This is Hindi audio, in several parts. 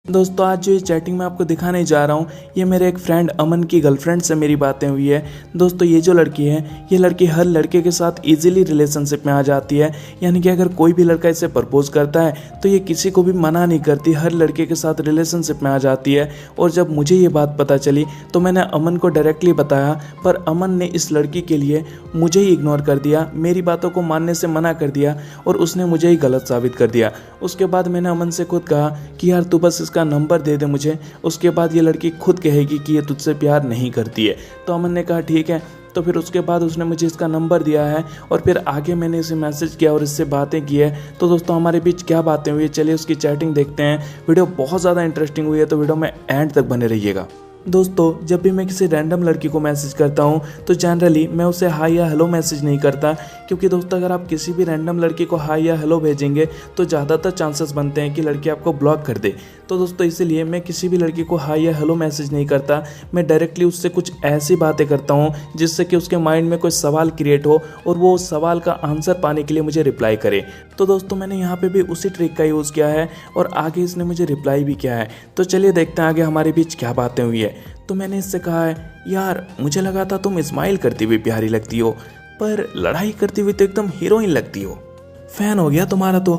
दोस्तों आज जो ये चैटिंग मैं आपको दिखाने जा रहा हूँ ये मेरे एक फ्रेंड अमन की गर्लफ्रेंड से मेरी बातें हुई है। दोस्तों ये जो लड़की है ये लड़की हर लड़के के साथ इजीली रिलेशनशिप में आ जाती है, यानी कि अगर कोई भी लड़का इसे प्रपोज करता है तो ये किसी को भी मना नहीं करती, हर लड़के के साथ रिलेशनशिप में आ जाती है। और जब मुझे ये बात पता चली तो मैंने अमन को डायरेक्टली बताया, पर अमन ने इस लड़की के लिए मुझे ही इग्नोर कर दिया, मेरी बातों को मानने से मना कर दिया और उसने मुझे ही गलत साबित कर दिया। उसके बाद मैंने अमन से खुद कहा कि यार तू बस का नंबर दे दे मुझे, उसके बाद ये लड़की खुद कहेगी कि ये तुझसे प्यार नहीं करती है। तो अमन ने कहा ठीक है। तो फिर उसके बाद उसने मुझे इसका नंबर दिया है और फिर आगे मैंने इसे मैसेज किया और इससे बातें की है। तो दोस्तों हमारे बीच क्या बातें हुई, चलिए उसकी चैटिंग देखते हैं। वीडियो बहुत ज़्यादा इंटरेस्टिंग हुई है तो वीडियो में एंड तक बने रहिएगा। दोस्तों जब भी मैं किसी रैंडम लड़की को मैसेज करता हूँ तो जनरली मैं उसे हाई या हेलो मैसेज नहीं करता, क्योंकि दोस्तों अगर आप किसी भी रैंडम लड़की को हाई या हेलो भेजेंगे तो ज़्यादातर चांसेस बनते हैं कि लड़की आपको ब्लॉक कर दे। तो दोस्तों इसीलिए मैं किसी भी लड़की को हाई या हेलो मैसेज नहीं करता, मैं डायरेक्टली उससे कुछ ऐसी बातें करता हूँ जिससे कि उसके माइंड में कोई सवाल क्रिएट हो और वो उस सवाल का आंसर पाने के लिए मुझे रिप्लाई करे। तो दोस्तों मैंने यहाँ पे भी उसी ट्रिक का यूज़ किया है और आगे इसने मुझे रिप्लाई भी किया है। तो चलिए देखते हैं आगे हमारे बीच क्या बातें हुई है। तो मैंने इससे कहा है यार मुझे लगा था तुम स्माइल करती हुई प्यारी लगती हो, पर लड़ाई करती हुई तो एकदम हीरोइन लगती हो, फैन हो गया तुम्हारा। तो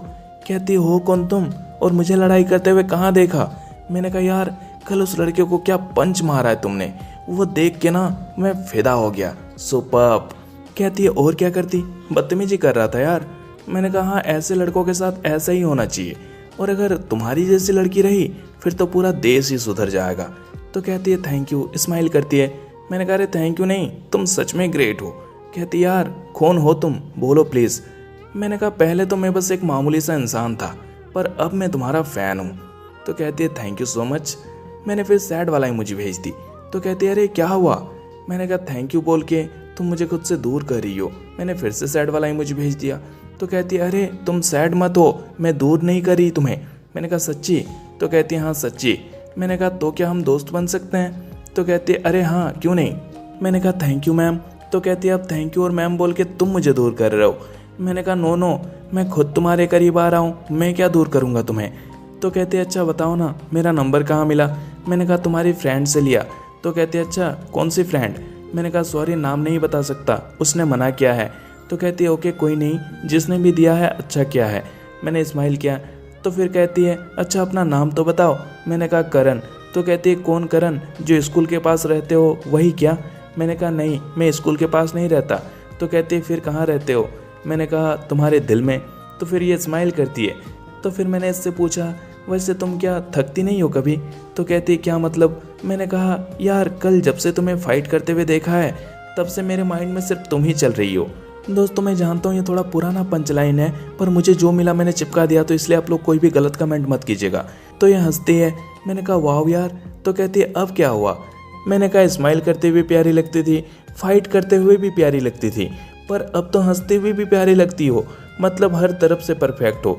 कहती हो कौन तुम और मुझे लड़ाई करते हुए कहाँ देखा। मैंने कहा यार कल उस लड़के को क्या पंच मारा है तुमने, वो देख के ना मैं फिदा हो गया, सुपर्ब। कहती है और क्या करती, बदतमीजी कर रहा था यार। मैंने कहा हाँ ऐसे लड़कों के साथ ऐसा ही होना चाहिए, और अगर तुम्हारी जैसी लड़की रही फिर तो पूरा देश ही सुधर जाएगा। तो कहती है थैंक यू, स्माइल करती है। मैंने कहा अरे थैंक यू नहीं, तुम सच में ग्रेट हो। कहती यार कौन हो तुम, बोलो प्लीज़। मैंने कहा पहले तो मैं बस एक मामूली सा इंसान था, पर अब मैं तुम्हारा फ़ैन हूँ। तो कहती है थैंक यू सो मच। मैंने फिर सैड वाला इमोजी भेज दी। तो कहती है अरे क्या हुआ। मैंने कहा थैंक यू बोल के तुम मुझे खुद से दूर कर रही हो। मैंने फिर से सैड वाला इमोजी भेज दिया। तो कहती है अरे तुम सैड मत हो, मैं दूर नहीं कर रही तुम्हें। मैंने कहा सच्ची। तो कहती है हाँ सच्ची। मैंने कहा तो क्या हम दोस्त बन सकते हैं। तो कहती है अरे हाँ क्यों नहीं। मैंने कहा थैंक यू मैम। तो कहती है अब थैंक यू और मैम बोल के तुम मुझे दूर कर रहे हो। मैंने कहा नो नो, मैं खुद तुम्हारे करीब आ रहा हूँ, मैं क्या दूर करूँगा तुम्हें। तो कहती है अच्छा बताओ ना मेरा नंबर कहाँ मिला। मैंने कहा तुम्हारी फ्रेंड से लिया। तो कहती है अच्छा कौन सी फ्रेंड। मैंने कहा सॉरी नाम नहीं बता सकता, उसने मना किया है। तो कहती है ओके कोई नहीं, जिसने भी दिया है अच्छा किया है। मैंने स्माइल किया। तो फिर कहती है अच्छा अपना नाम तो बताओ। मैंने कहा करण। तो कहती है कौन करण, जो स्कूल के पास रहते हो वही क्या। मैंने कहा नहीं मैं स्कूल के पास नहीं रहता। तो कहती है फिर कहाँ रहते हो। मैंने कहा तुम्हारे दिल में। तो फिर ये स्माइल करती है। तो फिर मैंने इससे पूछा वैसे तुम क्या थकती नहीं हो कभी। तो कहती है क्या मतलब। मैंने कहा यार कल जब से तुम्हें फाइट करते हुए देखा है तब से मेरे माइंड में सिर्फ तुम ही चल रही हो। दोस्तों मैं जानता हूँ ये थोड़ा पुराना पंच लाइन है, पर मुझे जो मिला मैंने चिपका दिया, तो इसलिए आप लोग कोई भी गलत कमेंट मत कीजिएगा। तो ये हंसती है। मैंने कहा वाह यार। तो कहती है अब क्या हुआ। मैंने कहा स्माइल करते हुए प्यारी लगती थी, फाइट करते हुए भी प्यारी लगती थी, पर अब तो हंसते हुए भी प्यारी लगती हो, मतलब हर तरफ से परफेक्ट हो।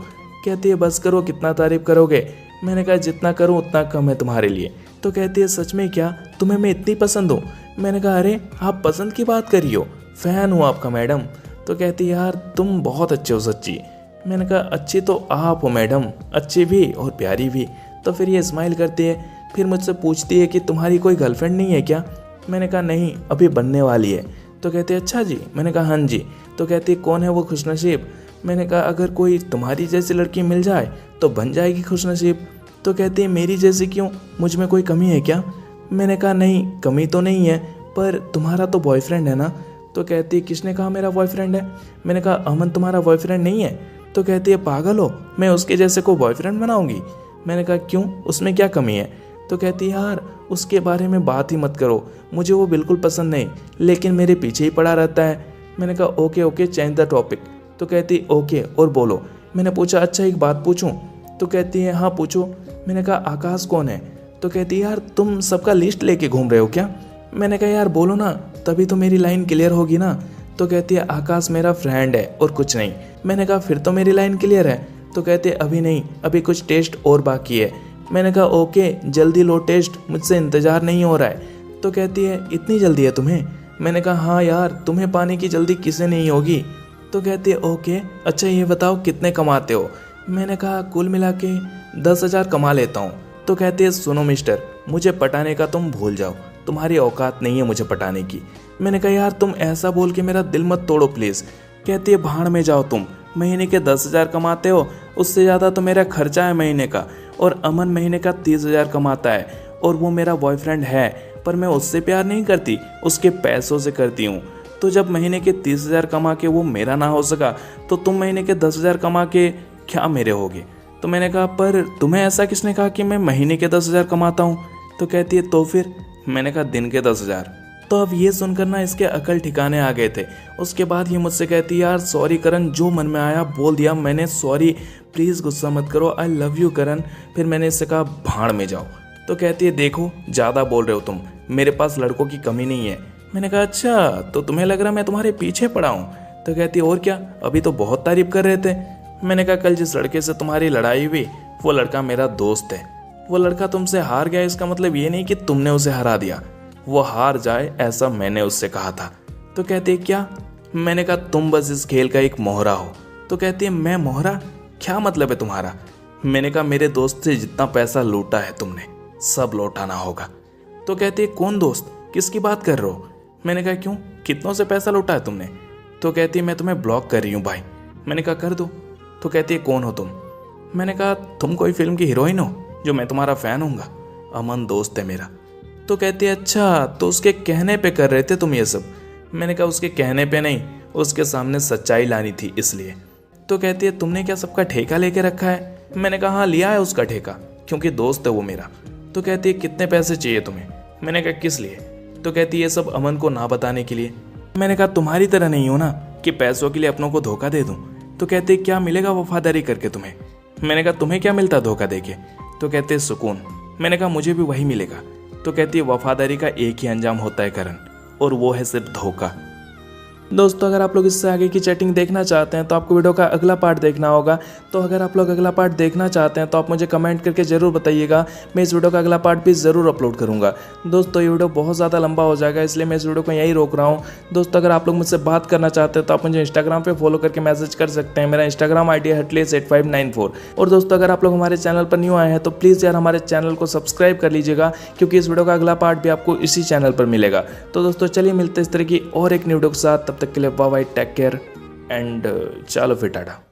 कहती है बस करो कितना तारीफ करोगे। मैंने कहा जितना करूँ उतना कम है तुम्हारे लिए। तो कहती है सच में क्या, तुम्हें मैं इतनी पसंद हूँ। मैंने कहा अरे आप पसंद की बात करी हो, फ़ैन हूँ आपका मैडम। तो कहती है यार तुम बहुत अच्छे हो सच्ची। मैंने कहा अच्छी तो आप हो मैडम, अच्छी भी और प्यारी भी। तो फिर ये स्माइल करती है। फिर मुझसे पूछती है कि तुम्हारी कोई गर्लफ्रेंड नहीं है क्या। मैंने कहा नहीं अभी बनने वाली है। तो कहती है अच्छा जी। मैंने कहा हाँ जी। तो कहती है कौन है वो खुशनसीब। मैंने कहा अगर कोई तुम्हारी जैसी लड़की मिल जाए तो बन जाएगी खुशनसीब। तो कहती है मेरी जैसी क्यों, मुझ में कोई कमी है क्या। मैंने कहा नहीं कमी तो नहीं है, पर तुम्हारा तो बॉयफ्रेंड है ना। तो कहती है किसने कहा मेरा बॉयफ्रेंड है। मैंने कहा अमन तुम्हारा बॉयफ्रेंड नहीं है। तो कहती है पागल हो, मैं उसके जैसे को बॉयफ्रेंड बनाऊंगी। मैंने कहा क्यों, उसमें क्या कमी है। तो कहती है यार उसके बारे में बात ही मत करो, मुझे वो बिल्कुल पसंद नहीं, लेकिन मेरे पीछे ही पड़ा रहता है। मैंने कहा okay okay change the topic. तो कहती ओके और बोलो। मैंने पूछा अच्छा एक बात पूछूं। तो कहती है हाँ पूछो। मैंने कहा आकाश कौन है। तो कहती है यार तुम सबका लिस्ट लेके घूम रहे हो क्या। मैंने कहा यार बोलो ना, तभी तो मेरी लाइन क्लियर होगी ना। तो कहती है आकाश मेरा फ्रेंड है और कुछ नहीं। मैंने कहा फिर तो मेरी लाइन क्लियर है। तो कहती है अभी नहीं, अभी कुछ टेस्ट और बाकी है। मैंने कहा ओके जल्दी लो टेस्ट, मुझसे इंतज़ार नहीं हो रहा है। तो कहती है इतनी जल्दी है तुम्हें। मैंने कहा हाँ यार तुम्हें पाने की जल्दी किसे नहीं होगी। तो कहती है ओके अच्छा ये बताओ कितने कमाते हो। मैंने कहा कुल मिला के 10,000 कमा लेता हूँ। तो कहती है सुनो मिस्टर, मुझे पटाने का तुम भूल जाओ, तुम्हारी औकात नहीं है मुझे पटाने की। मैंने कहा यार तुम ऐसा बोल के मेरा दिल मत तोड़ो प्लीज़। कहती है भाड़ में जाओ, तुम महीने के 10,000 कमाते हो, उससे ज़्यादा तो मेरा खर्चा है महीने का, और अमन महीने का 30,000 कमाता है और वो मेरा बॉयफ्रेंड है, पर मैं उससे प्यार नहीं करती, उसके पैसों से करती हूँ। तो जब महीने के 30,000 कमा के वो मेरा ना हो सका तो तुम महीने के 10,000 कमा के क्या मेरे होगे। तो मैंने कहा पर तुम्हें ऐसा किसने कहा कि मैं महीने के 10,000 कमाता हूँ। तो कहती है तो फिर। मैंने कहा दिन के 10,000। तो अब ये सुनकर ना इसके अकल ठिकाने आ गए थे। उसके बाद ये मुझसे कहती यार सॉरी करण, जो मन में आया बोल दिया मैंने, सॉरी प्लीज़ गुस्सा मत करो, आई लव यू करण। फिर मैंने इससे कहा भाड़ में जाओ। तो कहती है देखो ज़्यादा बोल रहे हो तुम, मेरे पास लड़कों की कमी नहीं है। मैंने कहा अच्छा, तो तुम्हें लग रहा मैं तुम्हारे पीछे पड़ा हूँ। तो कहती है और क्या, अभी तो बहुत तारीफ कर रहे थे। मैंने कहा कल जिस लड़के से तुम्हारी लड़ाई हुई वो लड़का मेरा दोस्त है, वो लड़का तुमसे हार गया, इसका मतलब ये नहीं कि तुमने उसे हरा दिया, वो हार जाए ऐसा मैंने उससे कहा था। तो कहती है क्या। मैंने कहा तुम बस इस खेल का एक मोहरा हो। तो कहती है मैं मोहरा, क्या मतलब है तुम्हारा। मैंने कहा मेरे दोस्त से जितना पैसा लूटा है तुमने सब लौटाना होगा। तो कहती है कौन दोस्त, किसकी बात कर रहे हो। मैंने कहा क्यों, कितनों से पैसा लूटा है तुमने। तो कहती है मैं तुम्हें ब्लॉक कर रही हूँ भाई। मैंने कहा कर दो। तो कहती है कौन हो तुम। मैंने कहा तुम कोई फिल्म की हीरोइन हो जो मैं तुम्हारा फ़ैन हूँगा, अमन दोस्त है मेरा। तो कहती है अच्छा, तो उसके कहने पे कर रहे थे तुम ये सब। मैंने कहा उसके कहने पे नहीं, उसके सामने सच्चाई लानी थी इसलिए। तो कहती है तुमने क्या सबका ठेका लेके रखा है। मैंने कहा हाँ लिया है उसका ठेका, क्योंकि दोस्त है वो मेरा। तो कहती है कितने पैसे चाहिए तुम्हें। मैंने कहा किस लिए। तो कहती है ये सब अमन को ना बताने के लिए। मैंने कहा तुम्हारी तरह नहीं हो ना कि पैसों के लिए अपनों को धोखा दे दूं। तो कहते क्या मिलेगा वफादारी करके तुम्हें। मैंने कहा तुम्हें क्या मिलता धोखा देके। तो कहते हैं सुकून। मैंने कहा मुझे भी वही मिलेगा। तो कहती है वफादारी का एक ही अंजाम होता है करण, और वो है सिर्फ धोखा। दोस्तों अगर आप लोग इससे आगे की चैटिंग देखना चाहते हैं तो आपको वीडियो का अगला पार्ट देखना होगा। तो अगर आप लोग अगला पार्ट देखना चाहते हैं तो आप मुझे कमेंट करके ज़रूर बताइएगा, मैं इस वीडियो का अगला पार्ट भी ज़रूर अपलोड करूंगा। दोस्तों ये वीडियो बहुत ज़्यादा लंबा हो जाएगा, इसलिए मैं इस वीडियो को यहीं रोक रहा हूँ। दोस्तों अगर आप लोग मुझसे बात करना चाहते हैं तो आप मुझे इंस्टाग्राम पर फॉलो करके मैसेज कर सकते हैं। मेरा इंस्टाग्राम ID है Heartless8594। और दोस्तों अगर आप लोग हमारे चैनल पर न्यू आए हैं तो प्लीज़ यार हमारे चैनल को सब्सक्राइब कर लीजिएगा, क्योंकि इस वीडियो का अगला पार्ट भी आपको इसी चैनल पर मिलेगा। तो दोस्तों चलिए मिलते हैं इस तरह की और एक न्यू वीडियो के साथ, तब तक के लिए bye bye, take care and चलो फिर टाटा।